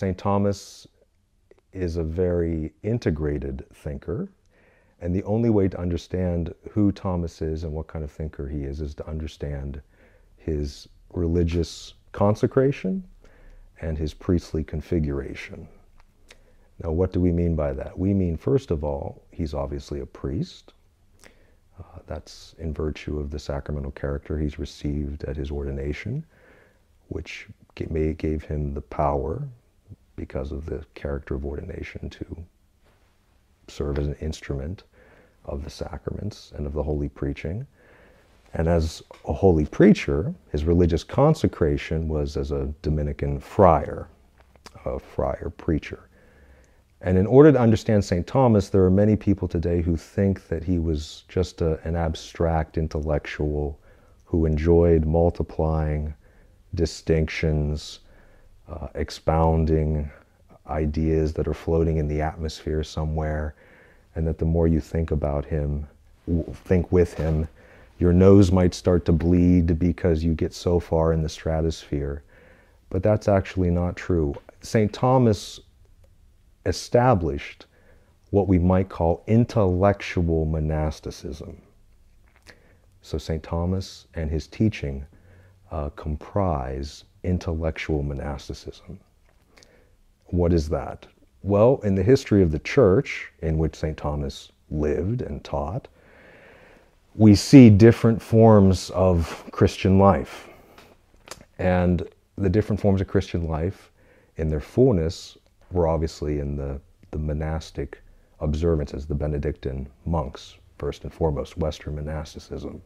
St. Thomas is a very integrated thinker, and the only way to understand who Thomas is and what kind of thinker he is to understand his religious consecration and his priestly configuration. Now, what do we mean by that? We mean, first of all, he's obviously a priest. That's in virtue of the sacramental character he's received at his ordination, which gave him the power, because of the character of ordination, to serve as an instrument of the sacraments and of the holy preaching. And as a holy preacher, his religious consecration was as a Dominican friar, a friar preacher. And in order to understand St. Thomas, there are many people today who think that he was just an abstract intellectual who enjoyed multiplying distinctions, expounding ideas that are floating in the atmosphere somewhere, and that the more you think about him, think with him, your nose might start to bleed because you get so far in the stratosphere. But that's actually not true. St. Thomas established what we might call intellectual monasticism. So St. Thomas and his teaching comprise intellectual monasticism. What is that? Well, in the history of the church in which St. Thomas lived and taught, we see different forms of Christian life. And the different forms of Christian life in their fullness were obviously in the monastic observances, the Benedictine monks, first and foremost, Western monasticism.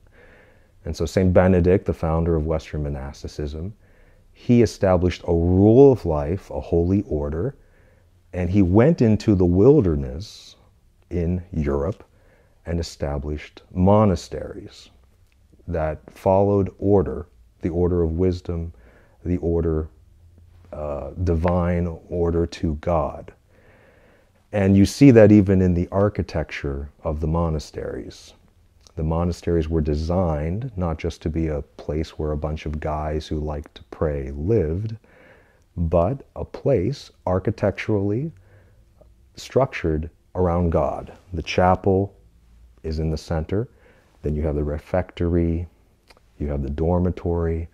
And so St. Benedict, the founder of Western monasticism, he established a rule of life, a holy order, and he went into the wilderness in Europe and established monasteries that followed order, the order of wisdom, the order, divine order to God. And you see that even in the architecture of the monasteries. The monasteries were designed not just to be a place where a bunch of guys who liked to pray lived, but a place architecturally structured around God. The chapel is in the center, then you have the refectory, you have the dormitory,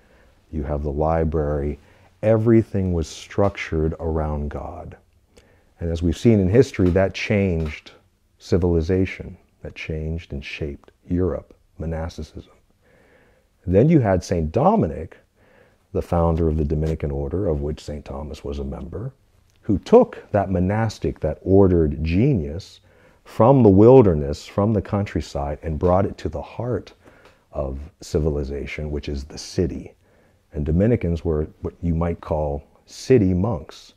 you have the library. Everything was structured around God. And as we've seen in history, that changed civilization, that changed and shaped Europe, monasticism. Then you had St. Dominic, the founder of the Dominican order, of which St. Thomas was a member, who took that monastic, that ordered genius from the wilderness, from the countryside, and brought it to the heart of civilization, which is the city. And Dominicans were what you might call city monks.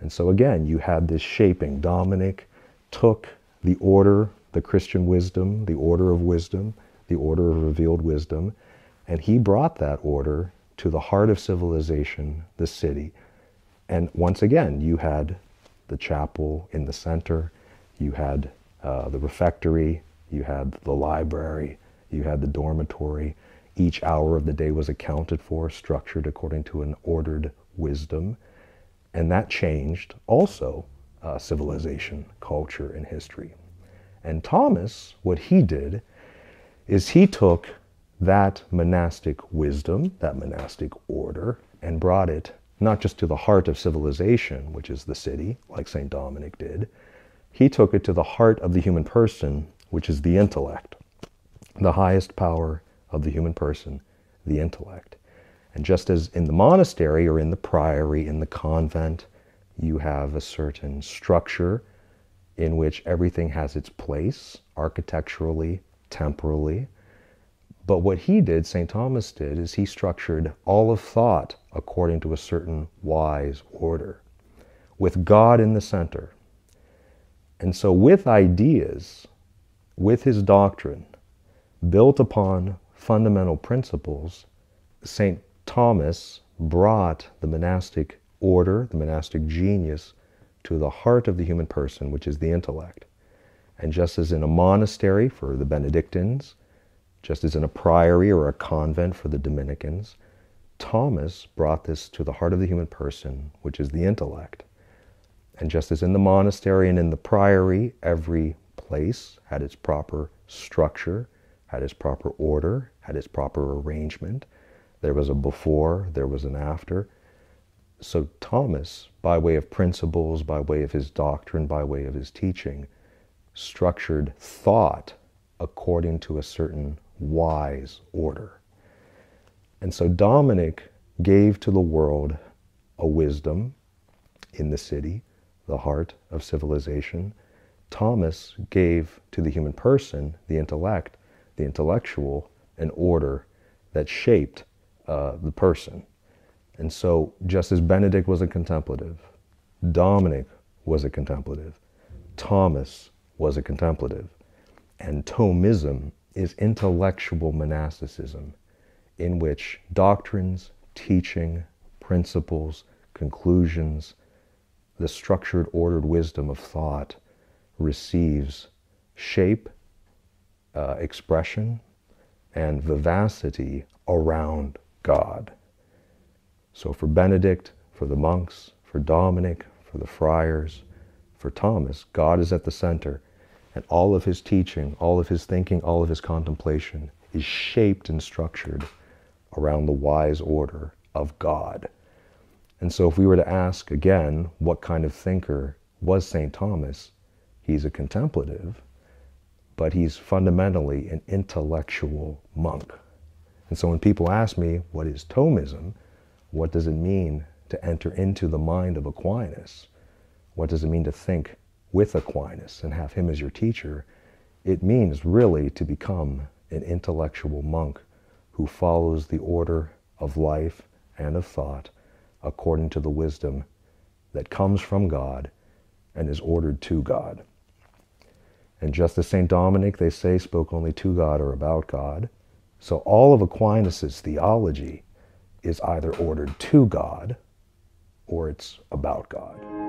And so again, you had this shaping. Dominic took the order, the Christian wisdom, the order of wisdom, the order of revealed wisdom, and he brought that order to the heart of civilization, the city. And once again, you had the chapel in the center, you had the refectory, you had the library, you had the dormitory. Each hour of the day was accounted for, structured according to an ordered wisdom. And that changed also civilization, culture, and history. And Thomas, what he did is he took that monastic wisdom, that monastic order, and brought it not just to the heart of civilization, which is the city, like St. Dominic did. He took it to the heart of the human person, which is the intellect, the highest power of the human person, the intellect. And just as in the monastery or in the priory, in the convent, you have a certain structure in which everything has its place, architecturally, temporally. But what he did, St. Thomas did, is he structured all of thought according to a certain wise order, with God in the center. And so with ideas, with his doctrine, built upon fundamental principles, St. Thomas brought the monastic order, the monastic genius, to the heart of the human person, which is the intellect. And just as in a monastery for the Benedictines, just as in a priory or a convent for the Dominicans, Thomas brought this to the heart of the human person, which is the intellect. And just as in the monastery and in the priory, every place had its proper structure, had its proper order, had its proper arrangement. There was a before, there was an after. So Thomas, by way of principles, by way of his doctrine, by way of his teaching, structured thought according to a certain wise order. And so Dominic gave to the world a wisdom in the city, the heart of civilization. Thomas gave to the human person, the intellect, the intellectual, an order that shaped the person. And so just as Benedict was a contemplative, Dominic was a contemplative, Thomas was a contemplative, and Thomism is intellectual monasticism, in which doctrines, teaching, principles, conclusions, the structured, ordered wisdom of thought receives shape, expression, and vivacity around God. So for Benedict, for the monks, for Dominic, for the friars, for Thomas, God is at the center, and all of his teaching, all of his thinking, all of his contemplation is shaped and structured around the wise order of God. And so if we were to ask again, what kind of thinker was St. Thomas? He's a contemplative, but he's fundamentally an intellectual monk. And so when people ask me, what is Thomism? What does it mean to enter into the mind of Aquinas? What does it mean to think with Aquinas and have him as your teacher? It means really to become an intellectual monk who follows the order of life and of thought according to the wisdom that comes from God and is ordered to God. And just as St. Dominic, they say, spoke only to God or about God, so all of Aquinas' theology is either ordered to God or it's about God.